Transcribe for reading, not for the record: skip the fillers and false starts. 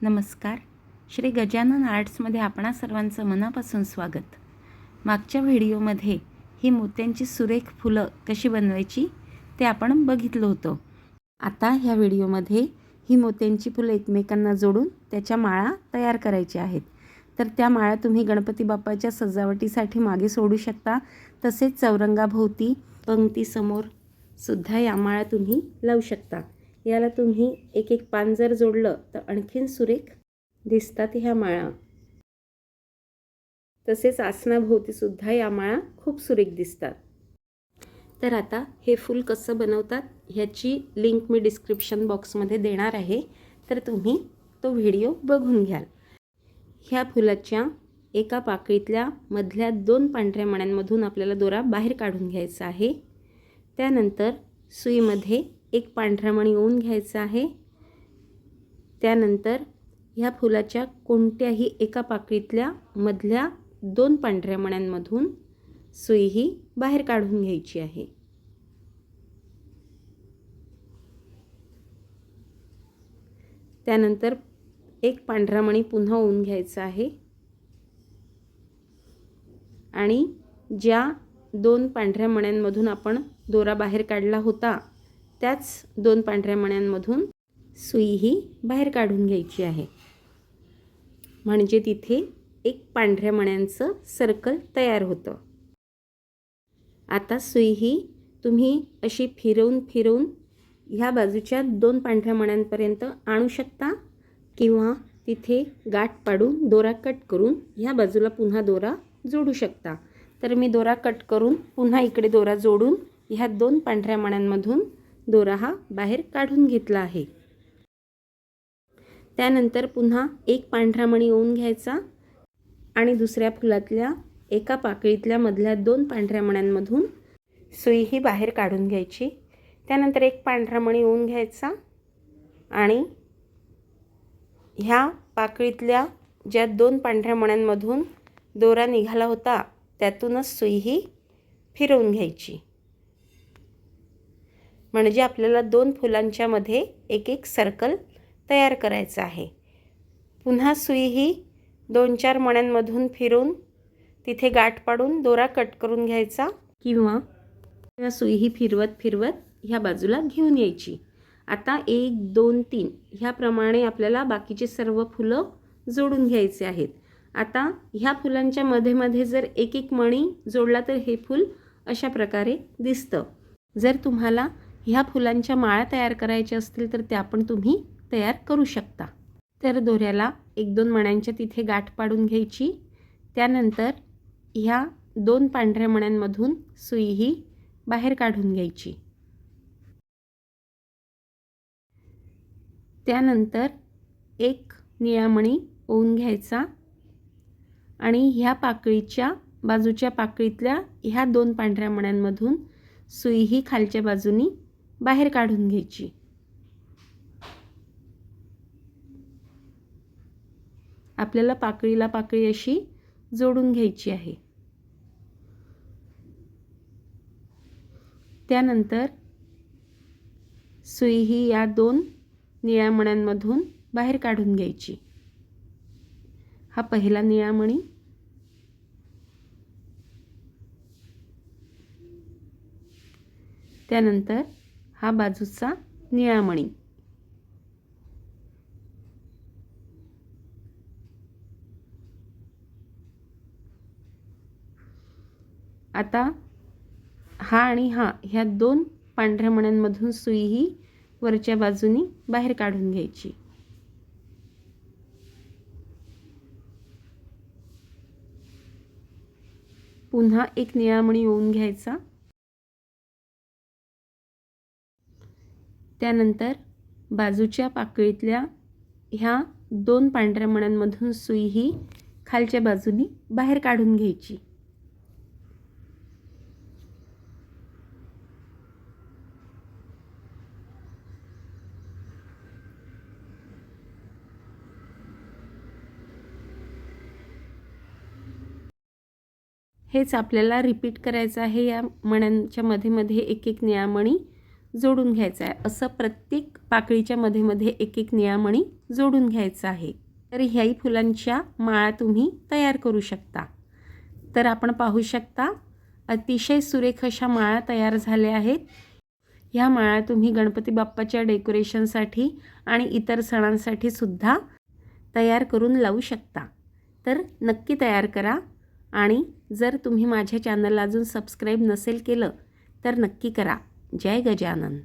नमस्कार. श्री गजानन आर्ट्समध्ये आपणा सर्वांचं मनापासून स्वागत. मागच्या व्हिडिओमध्ये ही मोत्यांची सुरेख फुलं कशी बनवायची ते आपण बघितलं होतं. आता ह्या व्हिडिओमध्ये ही मोत्यांची फुलं एकमेकांना जोडून त्याच्या माळा तयार करायच्या आहेत. तर त्या माळा तुम्ही गणपती बाप्पाच्या सजावटीसाठी मागे सोडू शकता. तसेच चौरंगाभोवती पंक्तीसमोर सुद्धा या माळा तुम्ही लावू शकता. याला तुम्ही एक एक पान जर जोडलं तर आणखीन सुरेख दिसतात ह्या माळा. तसेच आसनाभोवती सुद्धा या माळा खूप सुरेख दिसतात. तर आता हे फूल कसं बनवतात ह्याची लिंक मी डिस्क्रिप्शन बॉक्समध्ये देणार आहे, तर तुम्ही तो व्हिडिओ बघून घ्याल. ह्या फुलाच्या एका पाकळीतल्या मधल्या 2 पांढऱ्या मण्यांमधून आपल्याला दोरा बाहेर काढून घ्यायचा आहे. त्यानंतर सुईमध्ये एक पांढरा मणी ओवून घ्यायचा आहे. त्यानंतर ह्या फुलाच्या कोणत्याही एका पाकळीतल्या मधल्या 2 पांढऱ्या मण्यांमधून सुई ही बाहेर काढून घ्यायची आहे. त्यानंतर एक पांढरा मणी पुन्हा ओवून घ्यायचा आहे आणि ज्या 2 पांढऱ्या मण्यांमधून आपण दोरा बाहेर काढला होता त्याच 2 पांढऱ्या मण्यांमधून सुई ही बाहेर काढून घ्यायची आहे. म्हणजे तिथे एक पांढऱ्या मण्यांचं सर्कल तयार होतं. आता सुई ही तुम्ही अशी फिरवून ह्या बाजूच्या 2 पांढऱ्या मण्यांपर्यंत आणू शकता किंवा तिथे गाठ पाडून दोरा कट करून ह्या बाजूला पुन्हा दोरा जोडू शकता. तर मी दोरा कट करून पुन्हा इकडे दोरा जोडून ह्या 2 पांढऱ्या मण्यांमधून दोरा हा बाहेर काढून घेतला आहे. त्यानंतर पुन्हा एक पांढरा मणी ओवून घ्यायचा आणि दुसऱ्या फुलातल्या एका पाकळीतल्या मधल्या 2 पांढऱ्या मण्यांमधून सुई ही बाहेर काढून घ्यायची. त्यानंतर एक पांढरा मणी ओवून घ्यायचा आणि ह्या पाकळीतल्या ज्या 2 पांढऱ्या मण्यांमधून दोरा निघाला होता त्यातूनच सुई ही फिरवून घ्यायची. म्हणजे आपल्याला 2 फुलांच्या मध्ये एक एक सर्कल तयार करायचं आहे. पुन्हा सुई ही 2-4 मण्यांमधून फिरून तिथे गाठ पाडून दोरा कट करून घ्यायचा किंवा सुई ही फिरवत ह्या बाजूला घेऊन यायची. आता 1 2 3 ह्याप्रमाणे आपल्याला बाकीचे सर्व फुलं जोडून घ्यायचे आहेत. आता ह्या फुलांच्या मध्ये जर एक एक मणी जोडला तर हे फूल अशा प्रकारे दिसतं. जर तुम्हाला ह्या फुलांच्या माळा तयार करायच्या असतील तर त्या पण तुम्ही तयार करू शकता. तर दोऱ्याला 1-2 मण्यांच्या तिथे गाठ पाडून घ्यायची. त्यानंतर ह्या 2 पांढऱ्या मण्यांमधून सुई ही बाहेर काढून घ्यायची. त्यानंतर एक निळा मणी ओवून घ्यायचा आणि ह्या पाकळीच्या बाजूच्या पाकळीतल्या ह्या 2 पांढऱ्या मण्यांमधून सुई ही खालच्या बाजूनी बाहेर काढून घ्यायची. आपल्याला पाकळीला पाकळी अशी जोडून घ्यायची आहे. त्यानंतर सुई ही या 2 निळ्या मण्यांमधून बाहेर काढून घ्यायची. हा पहिला निळा मणी, त्यानंतर हा बाजूचा निळा मणी. आता हा आणि ह्या 2 पांढऱ्या मण्यांमधून सुई ही वरच्या बाजूनी बाहेर काढून घ्यायची. पुन्हा एक निळा मणी ओवून घ्यायचा. त्यानंतर बाजूच्या पाकळीतल्या ह्या 2 पांढऱ्या मण्यांमधून सुई ही खालच्या बाजूनी बाहेर काढून घ्यायची. हेच आपल्याला रिपीट करायचं आहे. या मण्यांच्या मध्ये एक एक निळा मणी जोडून घ्यायचा आहे. असं प्रत्येक पाकळीच्या मध्ये एक एक निळा मणी जोडून घ्यायचा आहे. तर ह्याही फुलांच्या माळा तुम्ही तयार करू शकता. तर आपण पाहू शकता अतिशय सुरेख अशा माळा तयार झाल्या आहेत. ह्या माळा तुम्ही गणपती बाप्पाच्या डेकोरेशनसाठी आणि इतर सणांसाठी सुद्धा तयार करून लावू शकता. तर नक्की तयार करा. आणि जर तुम्ही माझ्या चॅनलला अजून सबस्क्राईब नसेल केलं तर नक्की करा. जय गजानन.